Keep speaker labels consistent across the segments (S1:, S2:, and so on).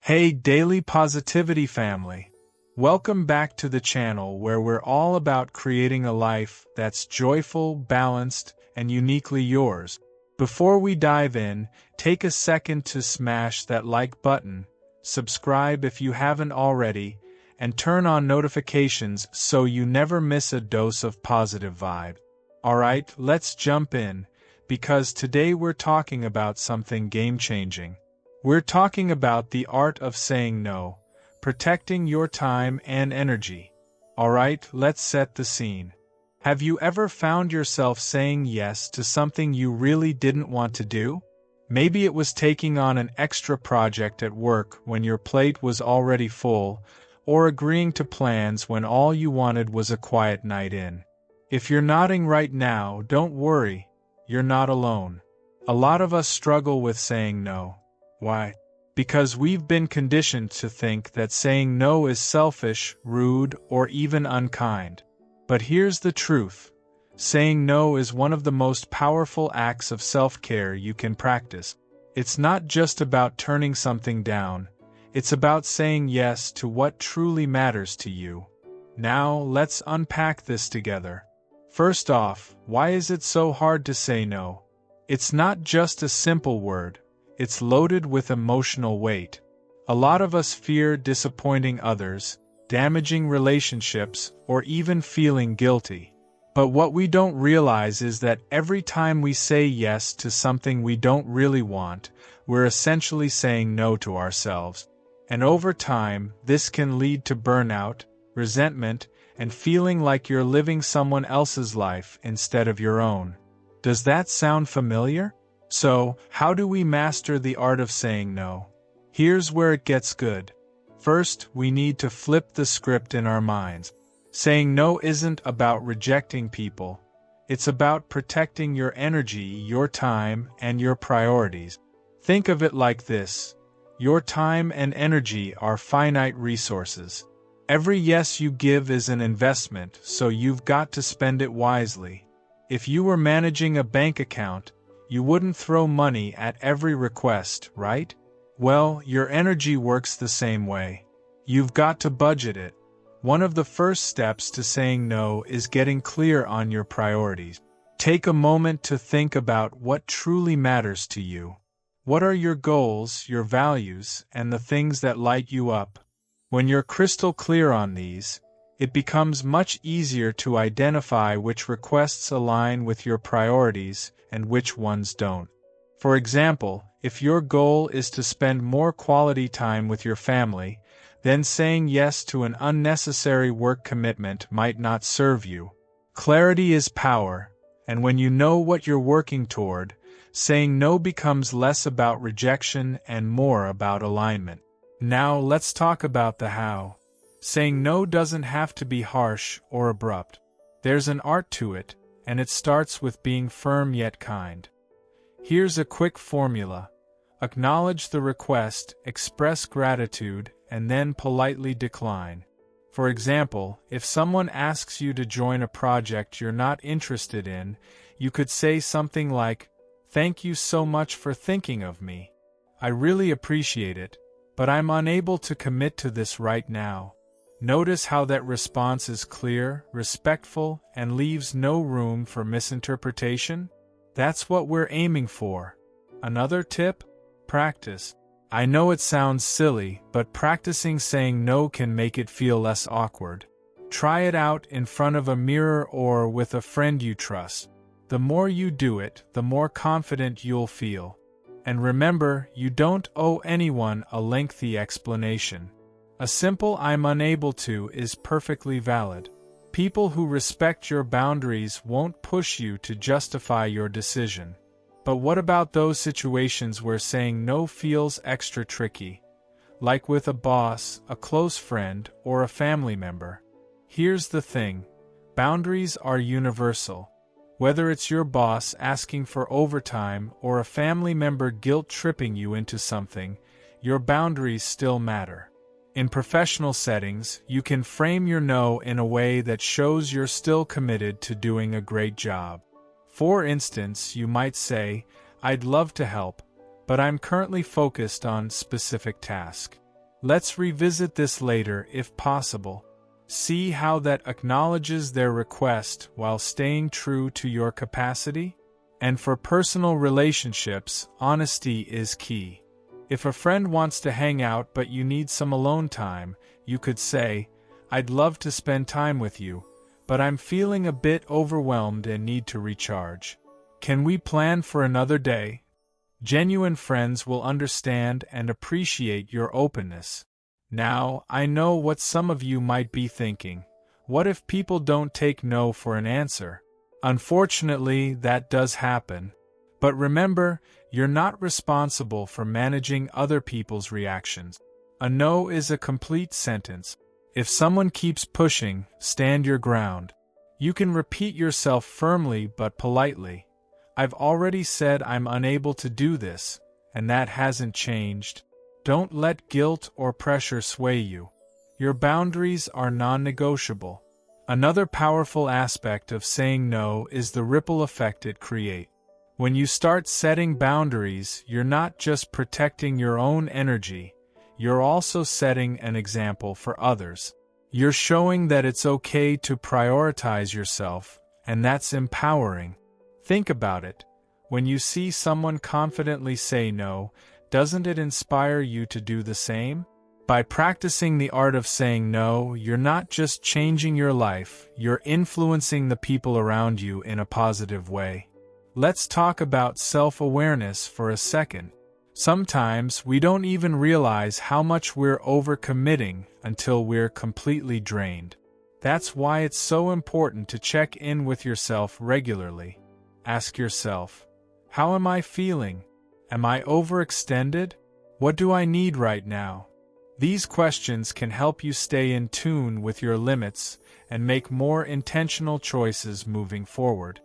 S1: Hey Daily Positivity family! Welcome back to the channel where we're all about creating a life that's joyful, balanced, and uniquely yours. Before we dive in, take a second to smash that like button, subscribe if you haven't already, and turn on notifications so you never miss a dose of positive vibe. Alright, let's jump in, because today we're talking about something game-changing. We're talking about the art of saying no, protecting your time and energy. Alright, let's set the scene. Have you ever found yourself saying yes to something you really didn't want to do? Maybe it was taking on an extra project at work when your plate was already full, or agreeing to plans when all you wanted was a quiet night in. If you're nodding right now, don't worry, you're not alone. A lot of us struggle with saying no. Why? Because we've been conditioned to think that saying no is selfish, rude, or even unkind. But here's the truth. Saying no is one of the most powerful acts of self-care you can practice. It's not just about turning something down. It's about saying yes to what truly matters to you. Now, let's unpack this together. First off, why is it so hard to say no? It's not just a simple word. It's loaded with emotional weight. A lot of us fear disappointing others, damaging relationships, or even feeling guilty. But what we don't realize is that every time we say yes to something we don't really want, we're essentially saying no to ourselves. And over time, this can lead to burnout, resentment, and feeling like you're living someone else's life instead of your own. Does that sound familiar? So, how do we master the art of saying no? Here's where it gets good. First, we need to flip the script in our minds. Saying no isn't about rejecting people. It's about protecting your energy, your time, and your priorities. Think of it like this. Your time and energy are finite resources. Every yes you give is an investment, so you've got to spend it wisely. If you were managing a bank account, you wouldn't throw money at every request, right? Well, your energy works the same way. You've got to budget it. One of the first steps to saying no is getting clear on your priorities. Take a moment to think about what truly matters to you. What are your goals, your values, and the things that light you up? When you're crystal clear on these, it becomes much easier to identify which requests align with your priorities and which ones don't. For example, if your goal is to spend more quality time with your family, then saying yes to an unnecessary work commitment might not serve you. Clarity is power, and when you know what you're working toward, saying no becomes less about rejection and more about alignment. Now let's talk about the how. Saying no doesn't have to be harsh or abrupt. There's an art to it, and it starts with being firm yet kind. Here's a quick formula. Acknowledge the request, express gratitude, and then politely decline. For example, if someone asks you to join a project you're not interested in, you could say something like, "Thank you so much for thinking of me. I really appreciate it, but I'm unable to commit to this right now." Notice how that response is clear, respectful, and leaves no room for misinterpretation? That's what we're aiming for. Another tip? Practice. I know it sounds silly, but practicing saying no can make it feel less awkward. Try it out in front of a mirror or with a friend you trust. The more you do it, the more confident you'll feel. And remember, you don't owe anyone a lengthy explanation. A simple "I'm unable to" is perfectly valid. People who respect your boundaries won't push you to justify your decision. But what about those situations where saying no feels extra tricky? Like with a boss, a close friend, or a family member. Here's the thing. Boundaries are universal. Whether it's your boss asking for overtime or a family member guilt-tripping you into something, your boundaries still matter. In professional settings, you can frame your no in a way that shows you're still committed to doing a great job. For instance, you might say, "I'd love to help, but I'm currently focused on specific task." Let's revisit this later if possible. See how that acknowledges their request while staying true to your capacity? And for personal relationships, honesty is key. If a friend wants to hang out but you need some alone time, you could say, "I'd love to spend time with you, but I'm feeling a bit overwhelmed and need to recharge. Can we plan for another day?" Genuine friends will understand and appreciate your openness. Now, I know what some of you might be thinking. What if people don't take no for an answer? Unfortunately, that does happen. But remember, you're not responsible for managing other people's reactions. A no is a complete sentence. If someone keeps pushing, stand your ground. You can repeat yourself firmly but politely. "I've already said I'm unable to do this, and that hasn't changed." Don't let guilt or pressure sway you. Your boundaries are non-negotiable. Another powerful aspect of saying no is the ripple effect it creates. When you start setting boundaries, you're not just protecting your own energy, you're also setting an example for others. You're showing that it's okay to prioritize yourself, and that's empowering. Think about it. When you see someone confidently say no, doesn't it inspire you to do the same? By practicing the art of saying no, you're not just changing your life, you're influencing the people around you in a positive way. Let's talk about self-awareness for a second. Sometimes we don't even realize how much we're overcommitting until we're completely drained. That's why it's so important to check in with yourself regularly. Ask yourself, how am I feeling? Am I overextended? What do I need right now? These questions can help you stay in tune with your limits and make more intentional choices moving forward.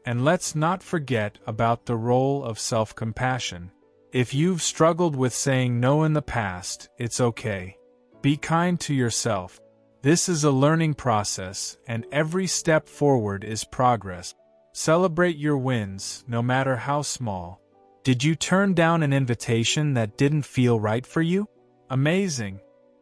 S1: And let's not forget about the role of self-compassion. If you've struggled with saying no in the past, it's okay. Be kind to yourself. This is a learning process, and every step forward is progress. Celebrate your wins, no matter how small. Did you turn down an invitation that didn't feel right for you? Amazing.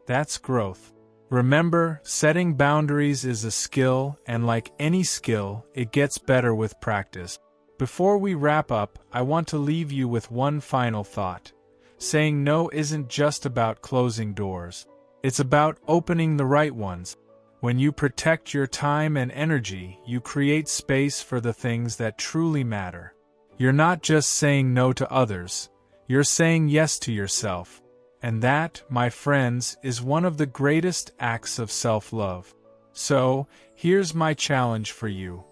S1: That's growth. Remember, setting boundaries is a skill, and like any skill, it gets better with practice. Before we wrap up, I want to leave you with one final thought. Saying no isn't just about closing doors. It's about opening the right ones. When you protect your time and energy, you create space for the things that truly matter. You're not just saying no to others, you're saying yes to yourself. And that, my friends, is one of the greatest acts of self-love. So, here's my challenge for you.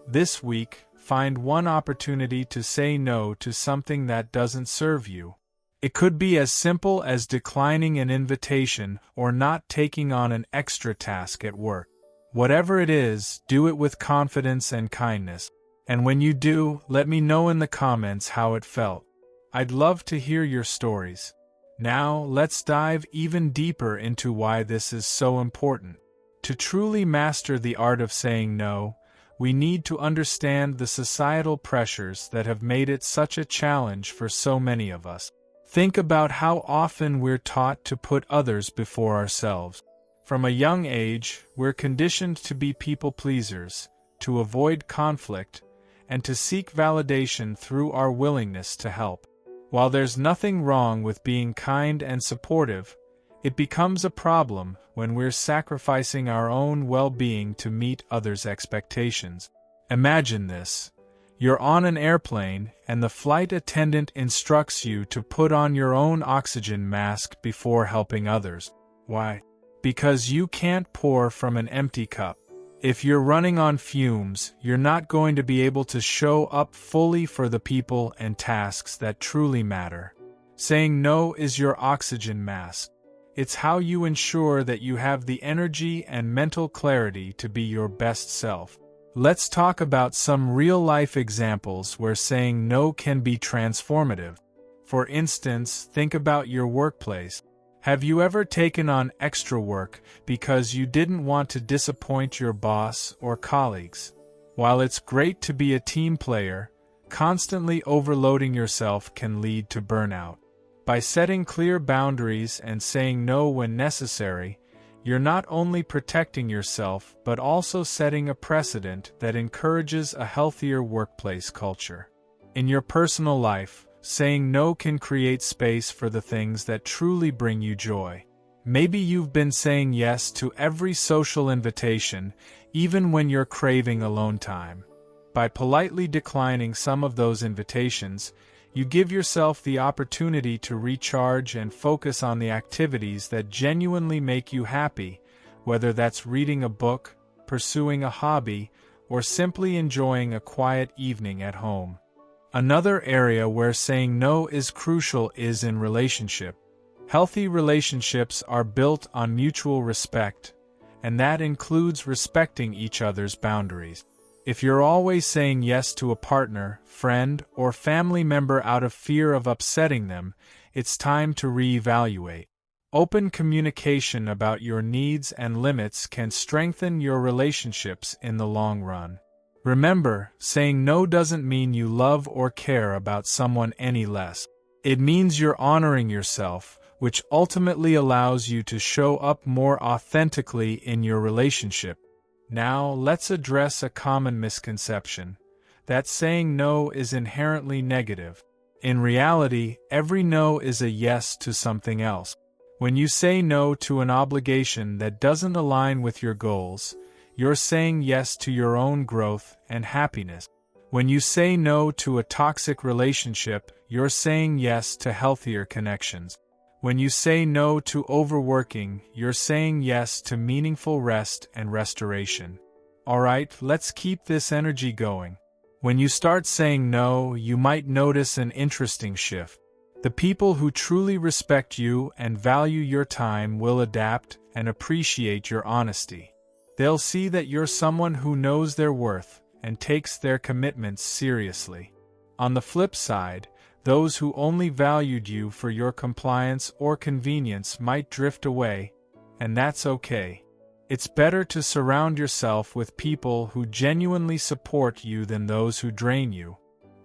S1: This week, find one opportunity to say no to something that doesn't serve you. It could be as simple as declining an invitation or not taking on an extra task at work. Whatever it is, do it with confidence and kindness. And when you do, let me know in the comments how it felt. I'd love to hear your stories. Now, let's dive even deeper into why this is so important. To truly master the art of saying no, we need to understand the societal pressures that have made it such a challenge for so many of us. Think about how often we're taught to put others before ourselves. From a young age, we're conditioned to be people pleasers, to avoid conflict, and to seek validation through our willingness to help. While there's nothing wrong with being kind and supportive, it becomes a problem when we're sacrificing our own well-being to meet others' expectations. Imagine this. You're on an airplane, and the flight attendant instructs you to put on your own oxygen mask before helping others. Why? Because you can't pour from an empty cup. If you're running on fumes, you're not going to be able to show up fully for the people and tasks that truly matter. Saying no is your oxygen mask. It's how you ensure that you have the energy and mental clarity to be your best self. Let's talk about some real-life examples where saying no can be transformative. For instance, think about your workplace. Have you ever taken on extra work because you didn't want to disappoint your boss or colleagues? While it's great to be a team player, constantly overloading yourself can lead to burnout. By setting clear boundaries and saying no when necessary, you're not only protecting yourself but also setting a precedent that encourages a healthier workplace culture. In your personal life, saying no can create space for the things that truly bring you joy. Maybe you've been saying yes to every social invitation, even when you're craving alone time. By politely declining some of those invitations, you give yourself the opportunity to recharge and focus on the activities that genuinely make you happy, whether that's reading a book, pursuing a hobby, or simply enjoying a quiet evening at home. Another area where saying no is crucial is in relationship. Healthy relationships are built on mutual respect, and that includes respecting each other's boundaries. If you're always saying yes to a partner, friend, or family member out of fear of upsetting them, it's time to reevaluate. Open communication about your needs and limits can strengthen your relationships in the long run. Remember, saying no doesn't mean you love or care about someone any less. It means you're honoring yourself, which ultimately allows you to show up more authentically in your relationship. Now, let's address a common misconception: that saying no is inherently negative. In reality, every no is a yes to something else. When you say no to an obligation that doesn't align with your goals, you're saying yes to your own growth and happiness. When you say no to a toxic relationship, you're saying yes to healthier connections. When you say no to overworking, you're saying yes to meaningful rest and restoration. Alright, let's keep this energy going. When you start saying no, you might notice an interesting shift. The people who truly respect you and value your time will adapt and appreciate your honesty. They'll see that you're someone who knows their worth and takes their commitments seriously. On the flip side, those who only valued you for your compliance or convenience might drift away, and that's okay. It's better to surround yourself with people who genuinely support you than those who drain you.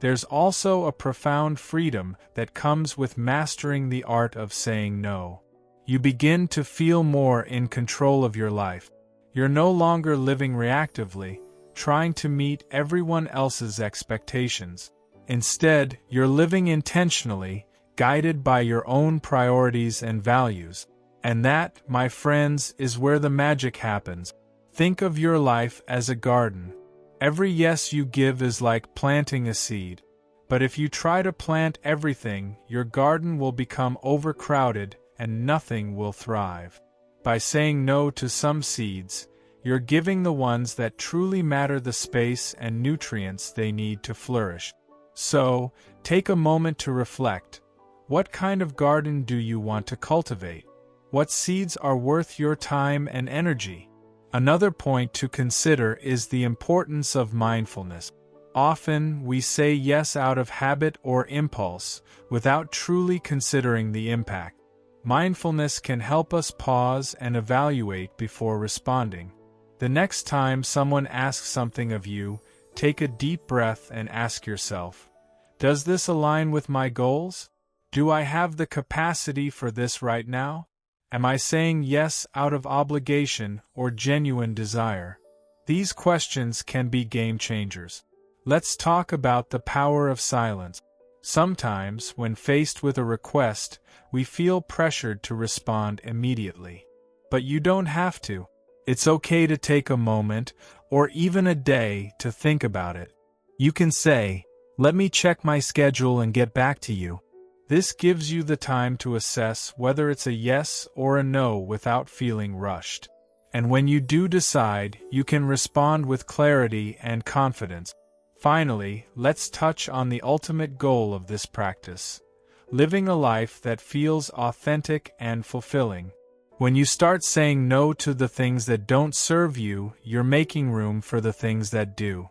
S1: There's also a profound freedom that comes with mastering the art of saying no. You begin to feel more in control of your life. You're no longer living reactively, trying to meet everyone else's expectations. Instead, you're living intentionally, guided by your own priorities and values. And that, my friends, is where the magic happens. Think of your life as a garden. Every yes you give is like planting a seed. But if you try to plant everything, your garden will become overcrowded and nothing will thrive. By saying no to some seeds, you're giving the ones that truly matter the space and nutrients they need to flourish. So, take a moment to reflect. What kind of garden do you want to cultivate? What seeds are worth your time and energy? Another point to consider is the importance of mindfulness. Often, we say yes out of habit or impulse, without truly considering the impact. Mindfulness can help us pause and evaluate before responding. The next time someone asks something of you, take a deep breath and ask yourself, does this align with my goals? Do I have the capacity for this right now? Am I saying yes out of obligation or genuine desire? These questions can be game changers. Let's talk about the power of silence. Sometimes, when faced with a request, we feel pressured to respond immediately. But you don't have to. It's okay to take a moment, or even a day, to think about it. You can say, "Let me check my schedule and get back to you." This gives you the time to assess whether it's a yes or a no without feeling rushed. And when you do decide, you can respond with clarity and confidence. Finally, let's touch on the ultimate goal of this practice: living a life that feels authentic and fulfilling. When you start saying no to the things that don't serve you, you're making room for the things that do.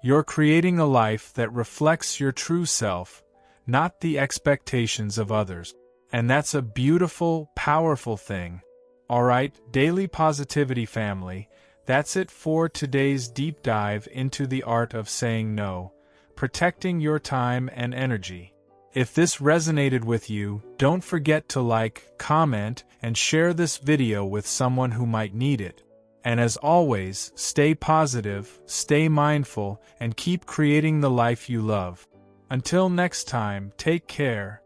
S1: You're creating a life that reflects your true self, not the expectations of others. And that's a beautiful, powerful thing. Alright, Daily Positivity family, that's it for today's deep dive into the art of saying no, protecting your time and energy. If this resonated with you, don't forget to like, comment, and share this video with someone who might need it. And as always, stay positive, stay mindful, and keep creating the life you love. Until next time, take care,